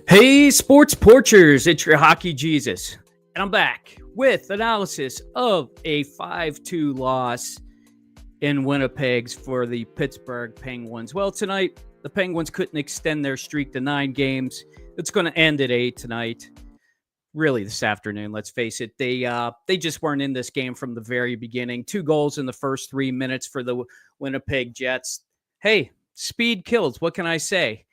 Hey, sports porchers, it's your hockey Jesus. And I'm back with analysis of a 5-2 loss in Winnipeg's for the Pittsburgh Penguins. Well, tonight, the Penguins couldn't extend their streak to 9 games. It's going to end at 8 tonight. Really, this afternoon, let's face it. They just weren't in this game from the very beginning. 2 goals in the first 3 minutes for the Winnipeg Jets. Hey, speed kills. What can I say?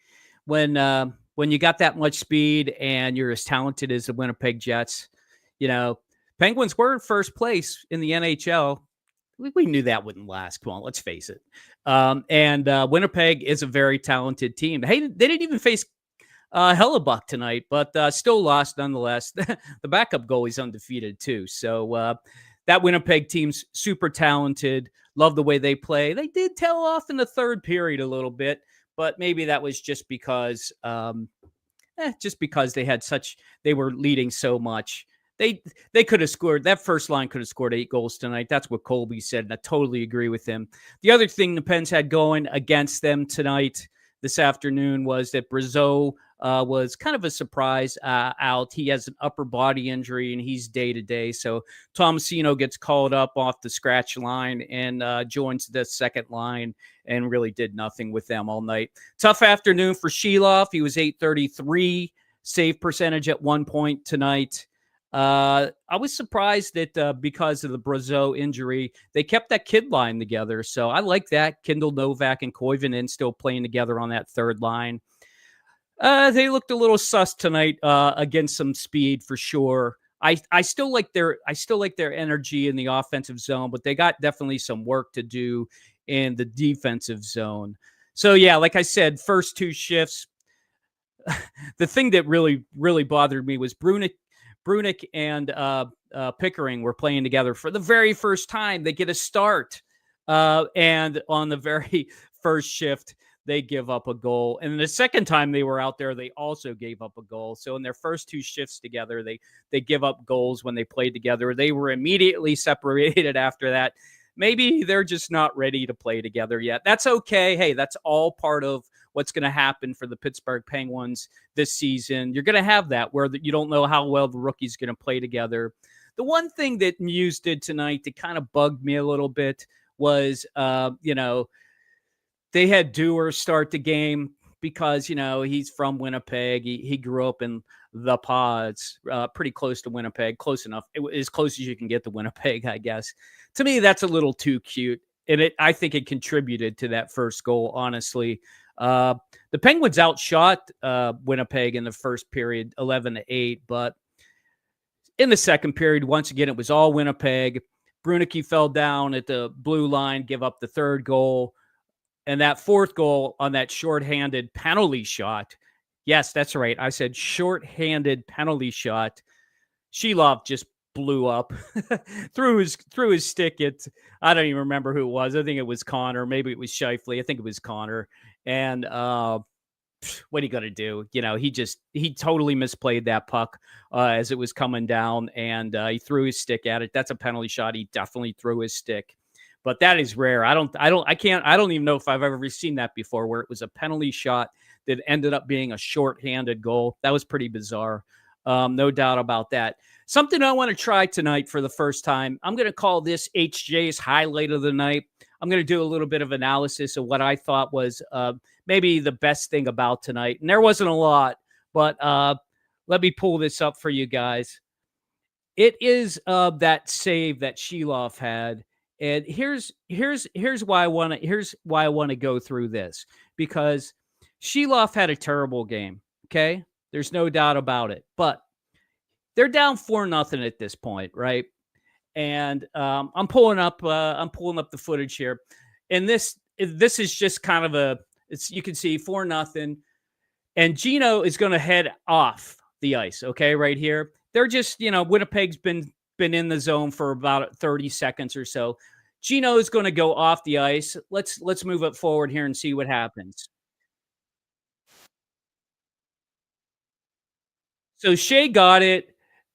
When you got that much speed and you're as talented as the Winnipeg Jets, Penguins were in first place in the NHL. We knew that wouldn't last. Come on, let's face it. And Winnipeg is a very talented team. Hey, they didn't even face Hellebuck tonight, but still lost nonetheless. The backup goalie's undefeated too. So that Winnipeg team's super talented. Love the way they play. They did tail off in the third period a little bit, but maybe that was just because they were leading so much. They could have scored. That first line could have scored 8 goals tonight. That's what Colby said, and I totally agree with him. The other thing the Pens had going against them tonight, this afternoon, was that Brazeau was kind of a surprise out. He has an upper body injury, and he's day-to-day. So Tomasino gets called up off the scratch line and joins the second line and really did nothing with them all night. Tough afternoon for Sheloff. He was .833, save percentage at 1 point tonight. I was surprised that because of the Brazeau injury, they kept that kid line together. So I like that. Kindle, Novak, and Koivunen still playing together on that third line. They looked a little sus tonight against some speed for sure. I still like their energy in the offensive zone, but they got definitely some work to do in the defensive zone. So yeah, like I said, first 2 shifts. The thing that really bothered me was Brunick and Pickering were playing together for the very first time. They get a start, and on the very first shift, they give up a goal. And the second time they were out there, they also gave up a goal. So in their first 2 shifts together, they give up goals when they played together. They were immediately separated after that. Maybe they're just not ready to play together yet. That's okay. Hey, that's all part of what's going to happen for the Pittsburgh Penguins this season. You're going to have that where you don't know how well the rookie's going to play together. The one thing that Muse did tonight that kind of bugged me a little bit was, they had Dewar start the game because, he's from Winnipeg. He grew up in the Pods, pretty close to Winnipeg, close enough. As close as you can get to Winnipeg, I guess. To me, that's a little too cute. And I think it contributed to that first goal, honestly. The Penguins outshot Winnipeg in the first period, 11-8. But in the second period, once again, it was all Winnipeg. Brunicky fell down at the blue line, give up the third goal. And that fourth goal on that shorthanded penalty shot. Yes, that's right. I said shorthanded penalty shot. Sheloff just blew up through his stick. I don't even remember who it was. I think it was Connor. Maybe it was Scheifele. I think it was Connor. And what are you going to do? He totally misplayed that puck as it was coming down, and he threw his stick at it. That's a penalty shot. He definitely threw his stick. But that is rare. I don't even know if I've ever seen that before, where it was a penalty shot that ended up being a shorthanded goal. That was pretty bizarre. No doubt about that. Something I want to try tonight for the first time. I'm going to call this HJ's highlight of the night. I'm going to do a little bit of analysis of what I thought was maybe the best thing about tonight. And there wasn't a lot, but let me pull this up for you guys. It is that save that Sheloff had. And here's why I want to go through this, because Sheloff had a terrible game. Okay, there's no doubt about it. But they're down 4-0 at this point, right? And I'm pulling up the footage here, and this is just kind of you can see 4-0, and Gino is going to head off the ice. Okay, right here, they're just Winnipeg's been in the zone for about 30 seconds or so. Gino is going to go off the ice. Let's move it forward here and see what happens. So Shea got it.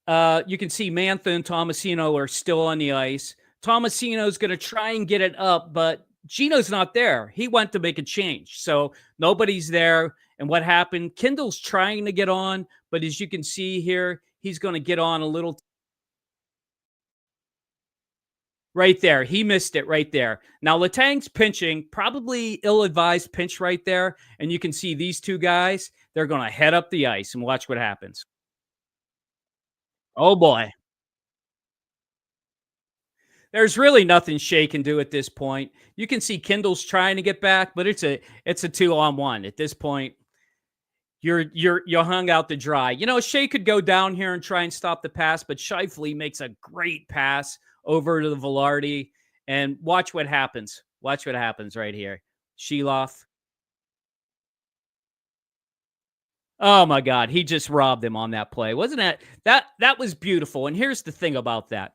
You can see Mantha and Tomasino are still on the ice. Tomasino's going to try and get it up, but Gino's not there. He went to make a change. So nobody's there. And what happened? Kindle's trying to get on, but as you can see here, he's going to get on a little right there. He missed it right there. Now, Letang's pinching, probably ill-advised pinch right there. And you can see these two guys, they're going to head up the ice and watch what happens. Oh, boy. There's really nothing Shea can do at this point. You can see Kindle's trying to get back, but it's a 2-on-1 at this point. You're hung out to dry. You know, Shea could go down here and try and stop the pass, but Shifley makes a great pass over to the Velarde, and watch what happens. Watch what happens right here. Sheloff. Oh my God, he just robbed him on that play. Wasn't that was beautiful. And here's the thing about that.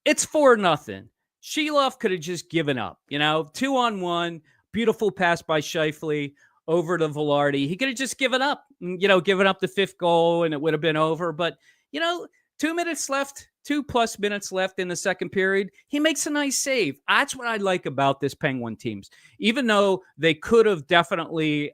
It's 4-0. Sheloff could have just given up, 2-on-1, beautiful pass by Shifley over to Velarde. He could have just given up, given up the fifth goal and it would have been over. But, 2 minutes left, 2+ minutes left in the second period. He makes a nice save. That's what I like about this Penguin teams. Even though they could have definitely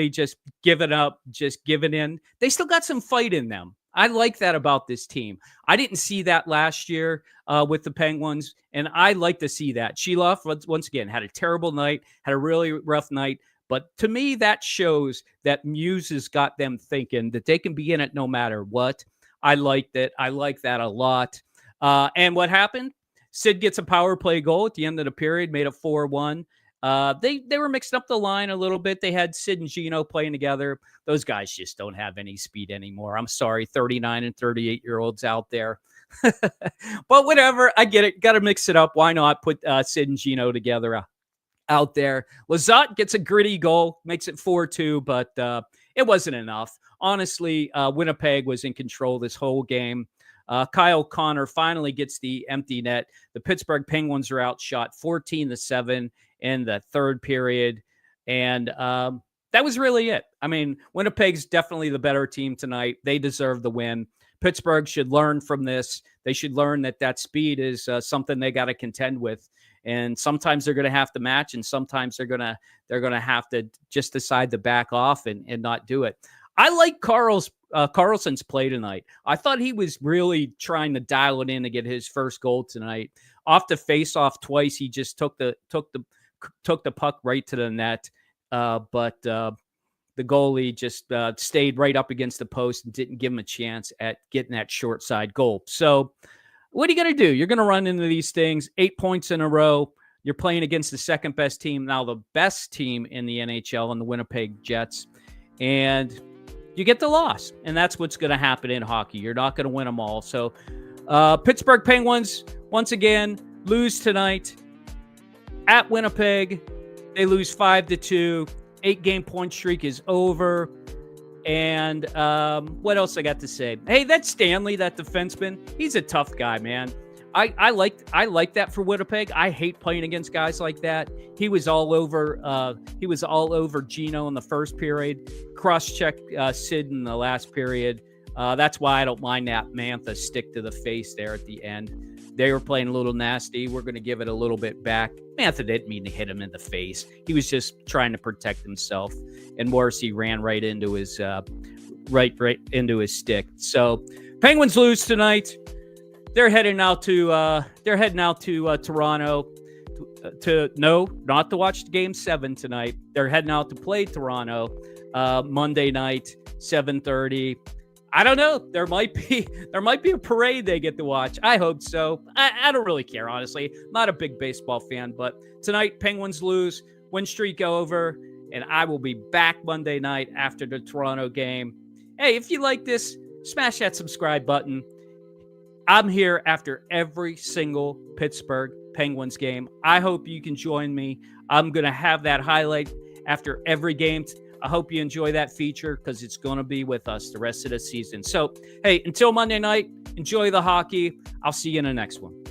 just given up, just given in. They still got some fight in them. I like that about this team. I didn't see that last year with the Penguins, and I like to see that. Sheloff, once again, had a terrible night, had a really rough night, but to me, that shows that Muse has got them thinking that they can be in it no matter what. I liked it. I like that a lot. And what happened? Sid gets a power play goal at the end of the period, made it 4-1. They were mixing up the line a little bit. They had Sid and Gino playing together. Those guys just don't have any speed anymore. I'm sorry, 39 and 38-year-olds out there. But whatever, I get it. Got to mix it up. Why not put Sid and Gino together out there? Lizotte gets a gritty goal, makes it 4-2, but it wasn't enough. Honestly, Winnipeg was in control this whole game. Kyle Connor finally gets the empty net. The Pittsburgh Penguins are outshot 14-7 in the third period. And that was really it. I mean, Winnipeg's definitely the better team tonight. They deserve the win. Pittsburgh should learn from this. They should learn that speed is something they got to contend with. And sometimes they're going to have to match, and sometimes they're going to have to just decide to back off and not do it. I like Carlson's play tonight. I thought he was really trying to dial it in to get his first goal tonight. Off the face-off twice, he just took the puck right to the net, but the goalie just stayed right up against the post and didn't give him a chance at getting that short side goal. So what are you going to do? You're going to run into these things, 8 points in a row. You're playing against the second best team, now the best team in the NHL, and the Winnipeg Jets, and you get the loss. And that's what's going to happen in hockey. You're not going to win them all. So Pittsburgh Penguins, once again, lose tonight at Winnipeg. They lose 5-2. 8-game point streak is over. And what else I got to say? Hey, that Stanley, that defenseman, he's a tough guy, man. I like that for Winnipeg. I hate playing against guys like that. He was all over Gino in the first period. Cross-check Sid in the last period. That's why I don't mind that Mantha stick to the face there at the end. They were playing a little nasty. We're going to give it a little bit back. Mantha didn't mean to hit him in the face. He was just trying to protect himself. And Morrissey ran right into his right into his stick. So Penguins lose tonight. They're heading out to Toronto not to watch Game 7 tonight. They're heading out to play Toronto Monday night, 7:30. I don't know. There might be a parade they get to watch. I hope so. I don't really care, honestly. I'm not a big baseball fan, but tonight Penguins lose, win streak over, and I will be back Monday night after the Toronto game. Hey, if you like this, smash that subscribe button. I'm here after every single Pittsburgh Penguins game. I hope you can join me. I'm going to have that highlight after every game. I hope you enjoy that feature because it's going to be with us the rest of the season. So, hey, until Monday night, enjoy the hockey. I'll see you in the next one.